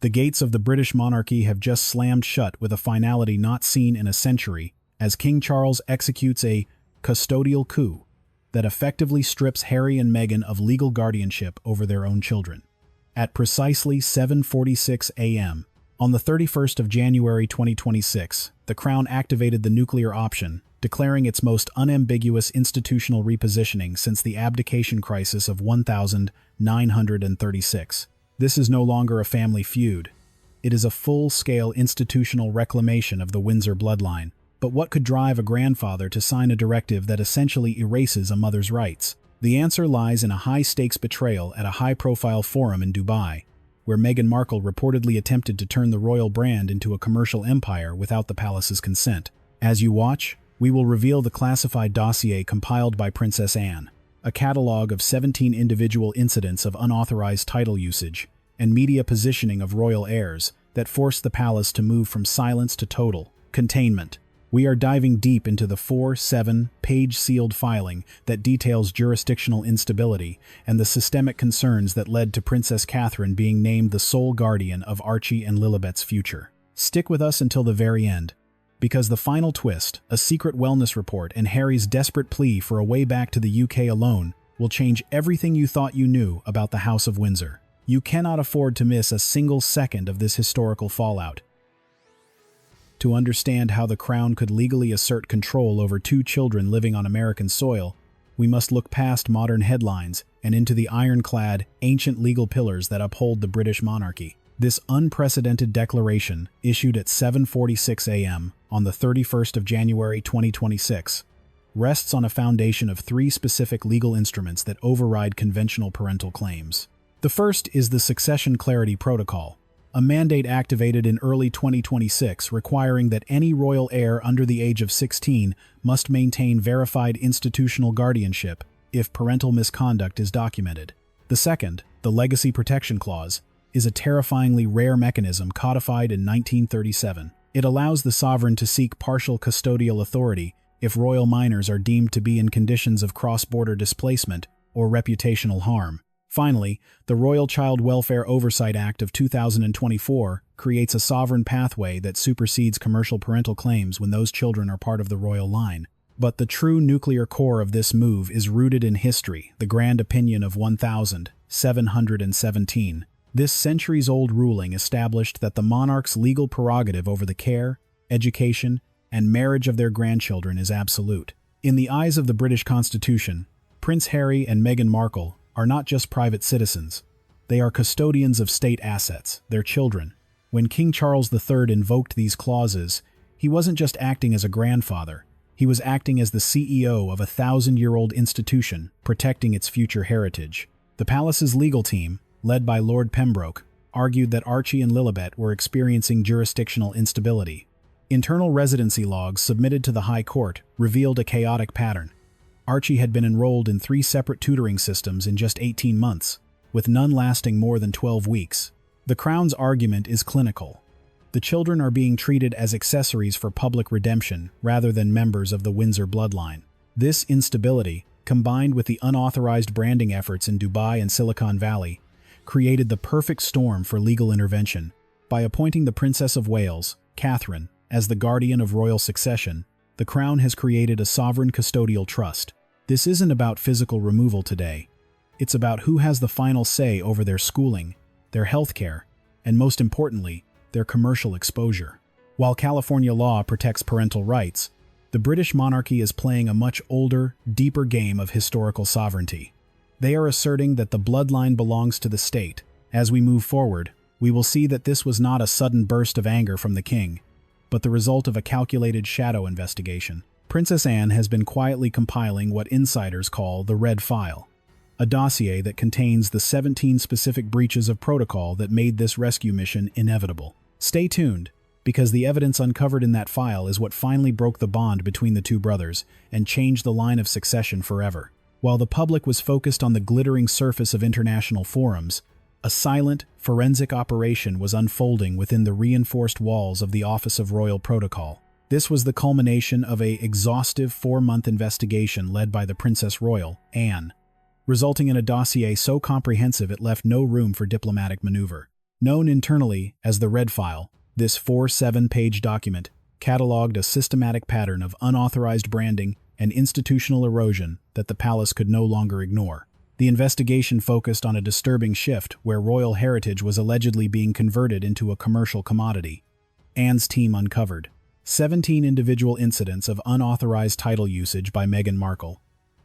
The gates of the British monarchy have just slammed shut with a finality not seen in a century, as King Charles executes a custodial coup that effectively strips Harry and Meghan of legal guardianship over their own children. At precisely 7:46 a.m., on the 31st of January 2026, the Crown activated the nuclear option, declaring its most unambiguous institutional repositioning since the abdication crisis of 1936. This is no longer a family feud. It is a full-scale institutional reclamation of the Windsor bloodline. But what could drive a grandfather to sign a directive that essentially erases a mother's rights? The answer lies in a high-stakes betrayal at a high-profile forum in Dubai, where Meghan Markle reportedly attempted to turn the royal brand into a commercial empire without the palace's consent. As you watch, we will reveal the classified dossier compiled by Princess Anne, a catalogue of 17 individual incidents of unauthorized title usage and media positioning of royal heirs that forced the palace to move from silence to total containment. We are diving deep into the 4-7-page sealed filing that details jurisdictional instability and the systemic concerns that led to Princess Catherine being named the sole guardian of Archie and Lilibet's future. Stick with us until the very end, because the final twist, a secret wellness report and Harry's desperate plea for a way back to the UK alone, will change everything you thought you knew about the House of Windsor. You cannot afford to miss a single second of this historical fallout. To understand how the Crown could legally assert control over two children living on American soil, we must look past modern headlines and into the ironclad, ancient legal pillars that uphold the British monarchy. This unprecedented declaration, issued at 7:46 a.m. on the 31st of January 2026, rests on a foundation of three specific legal instruments that override conventional parental claims. The first is the Succession Clarity Protocol, a mandate activated in early 2026 requiring that any royal heir under the age of 16 must maintain verified institutional guardianship if parental misconduct is documented. The second, the Legacy Protection Clause, is a terrifyingly rare mechanism codified in 1937. It allows the sovereign to seek partial custodial authority if royal minors are deemed to be in conditions of cross-border displacement or reputational harm. Finally, the Royal Child Welfare Oversight Act of 2024 creates a sovereign pathway that supersedes commercial parental claims when those children are part of the royal line. But the true nuclear core of this move is rooted in history, the Grand Opinion of 1717. This centuries-old ruling established that the monarch's legal prerogative over the care, education, and marriage of their grandchildren is absolute. In the eyes of the British Constitution, Prince Harry and Meghan Markle are not just private citizens. They are custodians of state assets, their children. When King Charles III invoked these clauses, he wasn't just acting as a grandfather. He was acting as the CEO of a 1,000-year-old institution, protecting its future heritage. The palace's legal team, led by Lord Pembroke, argued that Archie and Lilibet were experiencing jurisdictional instability. Internal residency logs submitted to the High Court revealed a chaotic pattern. Archie had been enrolled in 3 separate tutoring systems in just 18 months, with none lasting more than 12 weeks. The Crown's argument is clinical. The children are being treated as accessories for public redemption rather than members of the Windsor bloodline. This instability, combined with the unauthorized branding efforts in Dubai and Silicon Valley, created the perfect storm for legal intervention. By appointing the Princess of Wales, Catherine, as the guardian of royal succession, the Crown has created a sovereign custodial trust. This isn't about physical removal today. It's about who has the final say over their schooling, their healthcare, and most importantly, their commercial exposure. While California law protects parental rights, the British monarchy is playing a much older, deeper game of historical sovereignty. They are asserting that the bloodline belongs to the state. As we move forward, we will see that this was not a sudden burst of anger from the king, but the result of a calculated shadow investigation. Princess Anne has been quietly compiling what insiders call the Red File, a dossier that contains the 17 specific breaches of protocol that made this rescue mission inevitable. Stay tuned, because the evidence uncovered in that file is what finally broke the bond between the two brothers and changed the line of succession forever. While the public was focused on the glittering surface of international forums, a silent, forensic operation was unfolding within the reinforced walls of the Office of Royal Protocol. This was the culmination of an exhaustive 4-month investigation led by the Princess Royal, Anne, resulting in a dossier so comprehensive it left no room for diplomatic maneuver. Known internally as the Red File, this 47-page document catalogued a systematic pattern of unauthorized branding and institutional erosion that the palace could no longer ignore. The investigation focused on a disturbing shift where royal heritage was allegedly being converted into a commercial commodity. Anne's team uncovered 17 individual incidents of unauthorized title usage by Meghan Markle,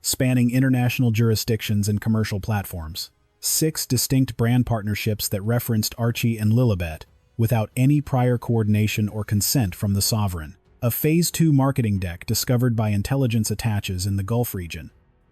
spanning international jurisdictions and commercial platforms. 6 distinct brand partnerships that referenced Archie and Lilibet without any prior coordination or consent from the sovereign. A Phase 2 marketing deck discovered by intelligence attaches in the Gulf region,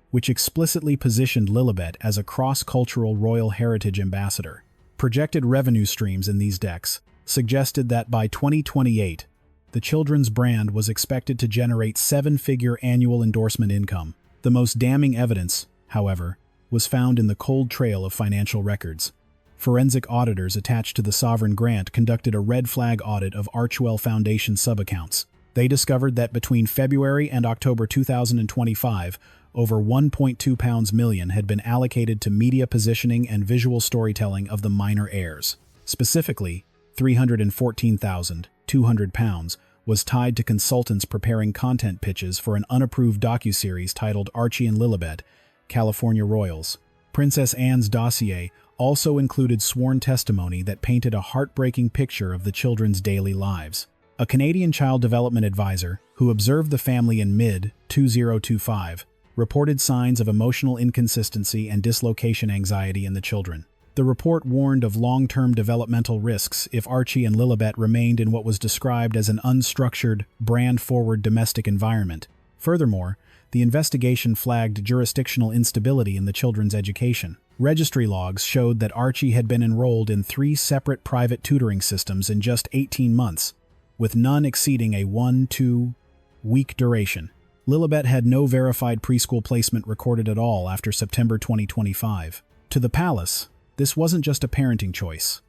which explicitly positioned Lilibet as a cross-cultural royal heritage ambassador. Projected revenue streams in these decks suggested that by 2028, the children's brand was expected to generate 7-figure annual endorsement income. The most damning evidence, however, was found in the cold trail of financial records. Forensic auditors attached to the sovereign grant conducted a red flag audit of Archewell Foundation subaccounts. They discovered that between February and October 2025, over £1.2 million had been allocated to media positioning and visual storytelling of the minor heirs. Specifically, £314,200 was tied to consultants preparing content pitches for an unapproved docuseries titled Archie and Lilibet, California Royals. Princess Anne's dossier also included sworn testimony that painted a heartbreaking picture of the children's daily lives. A Canadian child development advisor, who observed the family in mid-2025, reported signs of emotional inconsistency and dislocation anxiety in the children. The report warned of long-term developmental risks if Archie and Lilibet remained in what was described as an unstructured, brand-forward domestic environment. Furthermore, the investigation flagged jurisdictional instability in the children's education. Registry logs showed that Archie had been enrolled in 3 separate private tutoring systems in just 18 months, with none exceeding a 1-2 week duration. Lilibet had no verified preschool placement recorded at all after September 2025. To the palace, this wasn't just a parenting choice.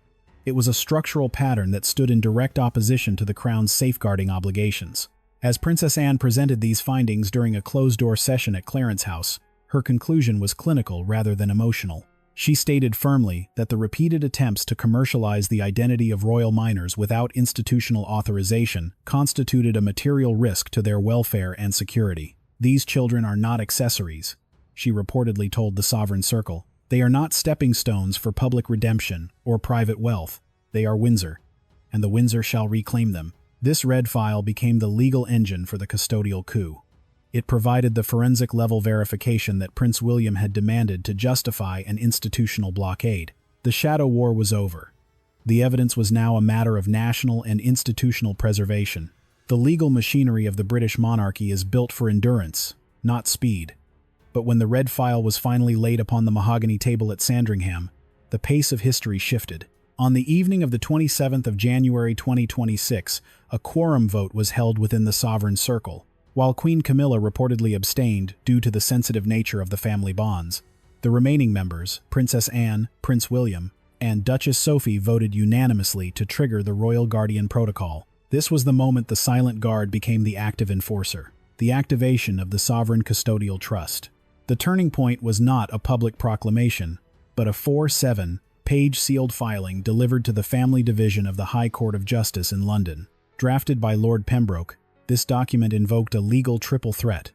It was a structural pattern that stood in direct opposition to the Crown's safeguarding obligations. As Princess Anne presented these findings during a closed-door session at Clarence House, her conclusion was clinical rather than emotional. She stated firmly that the repeated attempts to commercialize the identity of royal minors without institutional authorization constituted a material risk to their welfare and security. "These children are not accessories," she reportedly told the Sovereign Circle. "They are not stepping stones for public redemption or private wealth. They are Windsor, and the Windsor shall reclaim them." This red file became the legal engine for the custodial coup. It provided the forensic-level verification that Prince William had demanded to justify an institutional blockade. The shadow war was over. The evidence was now a matter of national and institutional preservation. The legal machinery of the British monarchy is built for endurance, not speed. But when the red file was finally laid upon the mahogany table at Sandringham, the pace of history shifted. On the evening of the 27th of January 2026, a quorum vote was held within the Sovereign Circle. While Queen Camilla reportedly abstained due to the sensitive nature of the family bonds, the remaining members, Princess Anne, Prince William, and Duchess Sophie, voted unanimously to trigger the Royal Guardian Protocol. This was the moment the Silent Guard became the active enforcer, the activation of the Sovereign Custodial Trust. The turning point was not a public proclamation, but a 47-page sealed filing delivered to the Family Division of the High Court of Justice in London. Drafted by Lord Pembroke, this document invoked a legal triple threat: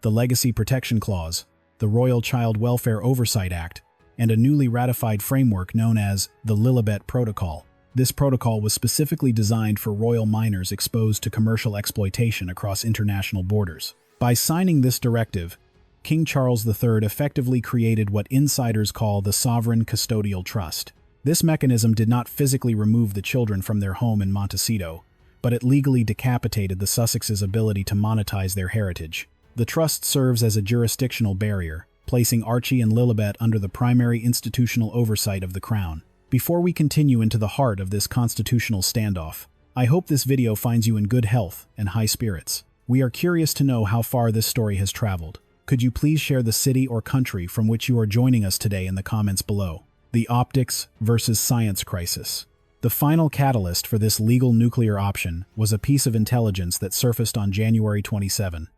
the Legacy Protection Clause, the Royal Child Welfare Oversight Act, and a newly ratified framework known as the Lilibet Protocol. This protocol was specifically designed for royal minors exposed to commercial exploitation across international borders. By signing this directive, King Charles III effectively created what insiders call the Sovereign Custodial Trust. This mechanism did not physically remove the children from their home in Montecito, but it legally decapitated the Sussexes' ability to monetize their heritage. The trust serves as a jurisdictional barrier, placing Archie and Lilibet under the primary institutional oversight of the Crown. Before we continue into the heart of this constitutional standoff, I hope this video finds you in good health and high spirits. We are curious to know how far this story has traveled. Could you please share the city or country from which you are joining us today in the comments below? The optics versus science crisis. The final catalyst for this legal nuclear option was a piece of intelligence that surfaced on January 27.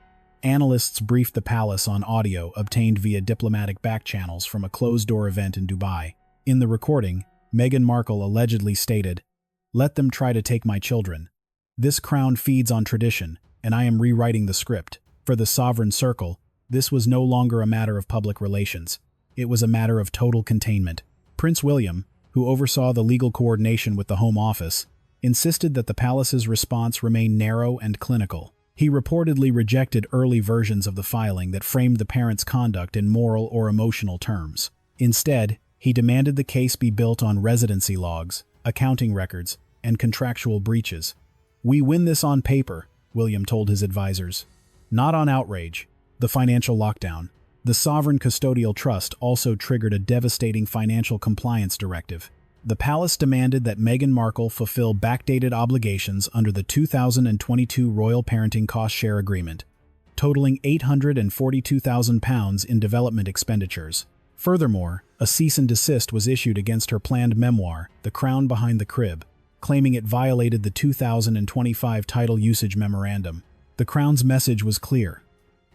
Analysts briefed the palace on audio obtained via diplomatic back channels from a closed-door event in Dubai. In the recording, Meghan Markle allegedly stated, "Let them try to take my children. This crown feeds on tradition, and I am rewriting the script." For the sovereign circle, this was no longer a matter of public relations. It was a matter of total containment. Prince William, who oversaw the legal coordination with the Home Office, insisted that the palace's response remain narrow and clinical. He reportedly rejected early versions of the filing that framed the parents' conduct in moral or emotional terms. Instead, he demanded the case be built on residency logs, accounting records, and contractual breaches. "We win this on paper," William told his advisors. "Not on outrage." The financial lockdown. The Sovereign Custodial Trust also triggered a devastating financial compliance directive. The palace demanded that Meghan Markle fulfill backdated obligations under the 2022 Royal Parenting Cost Share Agreement, totaling £842,000 in development expenditures. Furthermore, a cease and desist was issued against her planned memoir, The Crown Behind the Crib, claiming it violated the 2025 Title Usage Memorandum. The Crown's message was clear.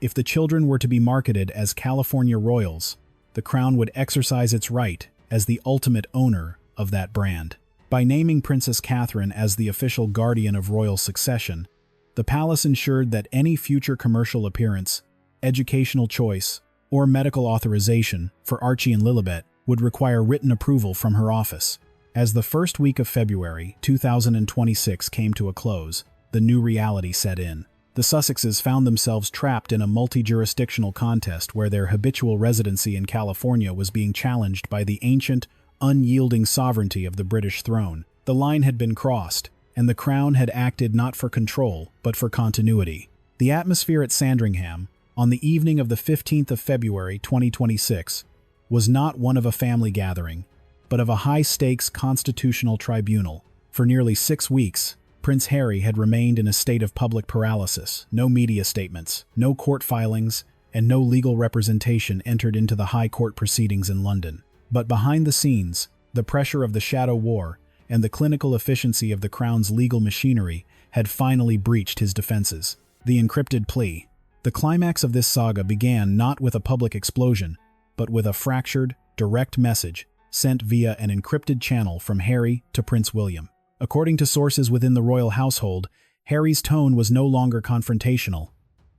If the children were to be marketed as California royals, the Crown would exercise its right as the ultimate owner of that brand. By naming Princess Catherine as the official guardian of royal succession, the palace ensured that any future commercial appearance, educational choice, or medical authorization for Archie and Lilibet would require written approval from her office. As the first week of February 2026 came to a close, the new reality set in. The Sussexes found themselves trapped in a multi-jurisdictional contest where their habitual residency in California was being challenged by the ancient, unyielding sovereignty of the British throne. The line had been crossed, and the Crown had acted not for control, but for continuity. The atmosphere at Sandringham, on the evening of the 15th of February 2026, was not one of a family gathering, but of a high-stakes constitutional tribunal. For nearly 6 weeks, Prince Harry had remained in a state of public paralysis. No media statements, no court filings, and no legal representation entered into the High Court proceedings in London. But behind the scenes, the pressure of the shadow war and the clinical efficiency of the Crown's legal machinery had finally breached his defenses. The encrypted plea. The climax of this saga began not with a public explosion, but with a fractured, direct message sent via an encrypted channel from Harry to Prince William. According to sources within the royal household, Harry's tone was no longer confrontational.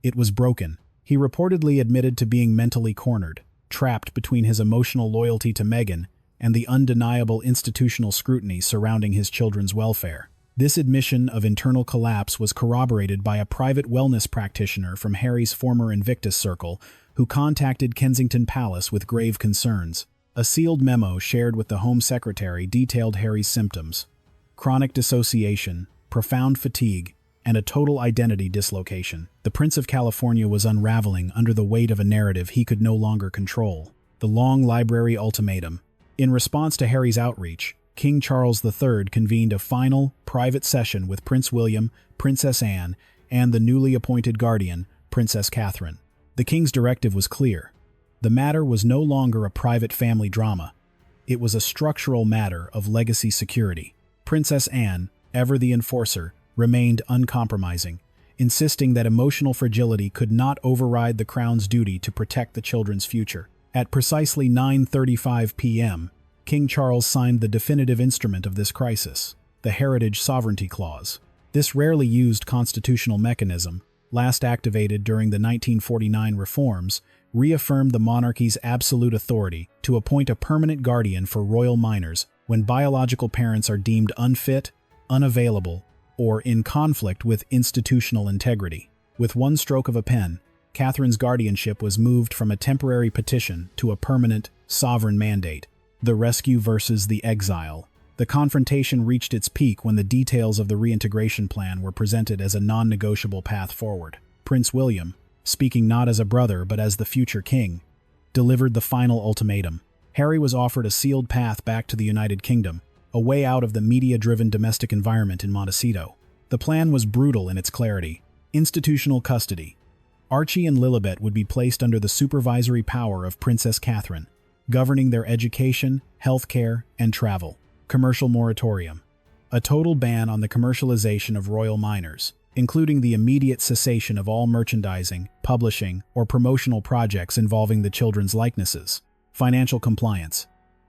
It was broken. He reportedly admitted to being mentally cornered, trapped between his emotional loyalty to Meghan and the undeniable institutional scrutiny surrounding his children's welfare. This admission of internal collapse was corroborated by a private wellness practitioner from Harry's former Invictus circle who contacted Kensington Palace with grave concerns. A sealed memo shared with the Home Secretary detailed Harry's symptoms: chronic dissociation, profound fatigue, and a total identity dislocation. The Prince of California was unraveling under the weight of a narrative he could no longer control. The Long Library Ultimatum. In response to Harry's outreach, King Charles III convened a final, private session with Prince William, Princess Anne, and the newly appointed guardian, Princess Catherine. The king's directive was clear. The matter was no longer a private family drama. It was a structural matter of legacy security. Princess Anne, ever the enforcer, remained uncompromising, insisting that emotional fragility could not override the Crown's duty to protect the children's future. At precisely 9:35 p.m., King Charles signed the definitive instrument of this crisis, the Heritage Sovereignty Clause. This rarely used constitutional mechanism, last activated during the 1949 reforms, reaffirmed the monarchy's absolute authority to appoint a permanent guardian for royal minors when biological parents are deemed unfit, unavailable, or in conflict with institutional integrity. With one stroke of a pen, Catherine's guardianship was moved from a temporary petition to a permanent, sovereign mandate. The rescue versus the exile. The confrontation reached its peak when the details of the reintegration plan were presented as a non-negotiable path forward. Prince William, speaking not as a brother but as the future king, delivered the final ultimatum. Harry was offered a sealed path back to the United Kingdom, a way out of the media-driven domestic environment in Montecito. The plan was brutal in its clarity. Institutional custody. Archie and Lilibet would be placed under the supervisory power of Princess Catherine, governing their education, healthcare, and travel. Commercial moratorium. A total ban on the commercialization of royal minors, including the immediate cessation of all merchandising, publishing, or promotional projects involving the children's likenesses. Financial compliance.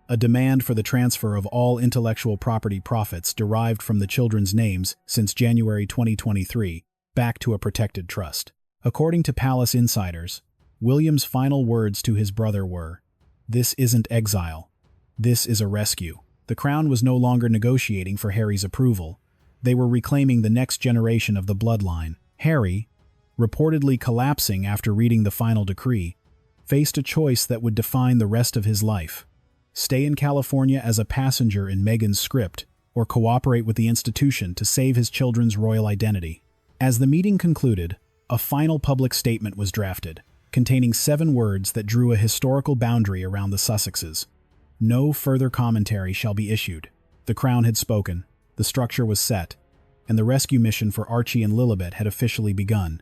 a demand for the transfer of all intellectual property profits derived from the children's names since January 2023 back to a protected trust. According to palace insiders, William's final words to his brother were, "This isn't exile. This is a rescue." The Crown was no longer negotiating for Harry's approval. They were reclaiming the next generation of the bloodline. Harry, reportedly collapsing after reading the final decree, faced a choice that would define the rest of his life: stay in California as a passenger in Meghan's script, or cooperate with the institution to save his children's royal identity. As the meeting concluded, a final public statement was drafted, containing 7 words that drew a historical boundary around the Sussexes. No further commentary shall be issued. The Crown had spoken, the structure was set, and the rescue mission for Archie and Lilibet had officially begun.